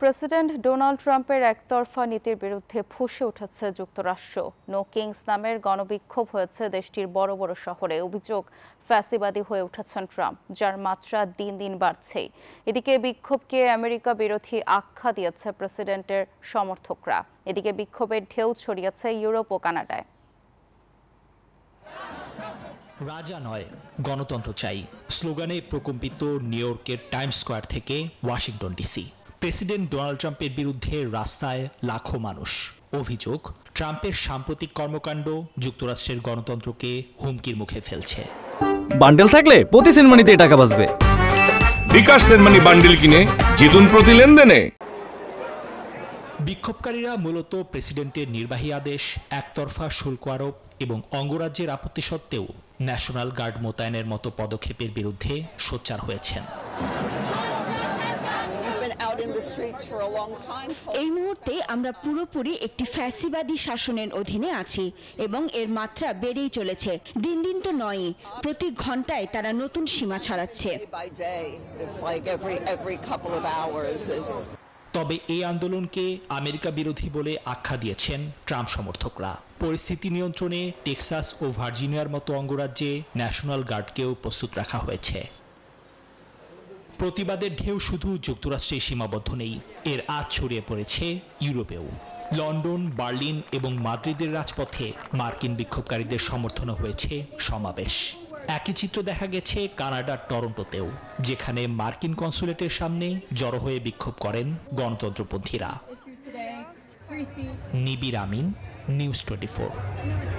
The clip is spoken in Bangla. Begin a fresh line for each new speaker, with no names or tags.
প্রেসিডেন্ট ডোনাল্ড ট্রাম্পের একতরফা নীতির বিরুদ্ধে ফুঁসে উঠেছে যুক্তরাষ্ট্র। নো কিংস নামের গণবিক্ষোভ হয়েছে দেশটির বড় বড় শহরে। অভিযোগ, ফ্যাসিবাদী হয়ে উঠেছেন ট্রাম্প, যার মাত্রা দিন দিন বাড়ছেই। এদিকে বিক্ষোভকে আমেরিকা বিরোধী আখ্যা দিয়েছে প্রেসিডেন্টের সমর্থকরা। এদিকে বিক্ষোভের ঢেউ ছড়িয়েছে ইউরোপ ও কানাডায়।
রাজা নয়, গণতন্ত্র চাই স্লোগানে প্রকম্পিত নিউ ইয়র্কের টাইমস স্কোয়ার থেকে ওয়াশিংটন ডিসি। প্রেসিডেন্ট ডোনাল্ড ট্রাম্পের বিরুদ্ধে রাস্তায় লাখো মানুষ। অভিযোগ, ট্রাম্পের সাম্প্রতিক কর্মকাণ্ড যুক্তরাষ্ট্রের গণতন্ত্রকে হুমকির মুখে ফেলছে।
বান্ডেল থাকলে প্রতি সেনমানিতে টাকা বাঁচবে।
বিকাশ সেনমানি বান্ডেল কিনে জিতুন প্রতি লেনদেনে।
বিক্ষোভকারীরা মূলত প্রেসিডেন্টের নির্বাহী আদেশ, একতরফা শুল্ক আরোপ এবং অঙ্গরাজ্যের আপত্তি সত্ত্বেও ন্যাশনাল গার্ড মোতায়েনের মতো পদক্ষেপের বিরুদ্ধে সোচ্চার হয়েছেন।
এই মুহূর্তে আমরা পুরোপুরি একটি ফ্যাসিবাদী শাসনের অধীনে আছি এবং এর মাত্রা বেড়েই চলেছে। দিন দিন তো নয়, প্রতি ঘন্টায় তারা নতুন সীমা ছাড়াচ্ছে।
তবে এই আন্দোলনকে আমেরিকা বিরোধী বলে আখ্যা দিয়েছেন ট্রাম্প সমর্থকরা। পরিস্থিতি নিয়ন্ত্রণে টেক্সাস ও ভার্জিনিয়ার মতো অঙ্গরাজ্যে ন্যাশনাল গার্ডকেও প্রস্তুত রাখা হয়েছে। প্রতিবাদের ঢেউ শুধু যুক্তরাষ্ট্রে সীমাবদ্ধ নেই, এর আঁচ ছড়িয়ে পড়েছে ইউরোপেও। লন্ডন, বার্লিন এবং মাদ্রিদের রাজপথে মার্কিন বিক্ষোভকারীদের সমর্থনে হয়েছে সমাবেশ। একই চিত্র দেখা গেছে কানাডার টরন্টোতেও, যেখানে মার্কিন কনসুলেটের সামনে জড়ো হয়ে বিক্ষোভ করেন গণতন্ত্রপন্থীরা। নিবির আমিন, নিউজ 24।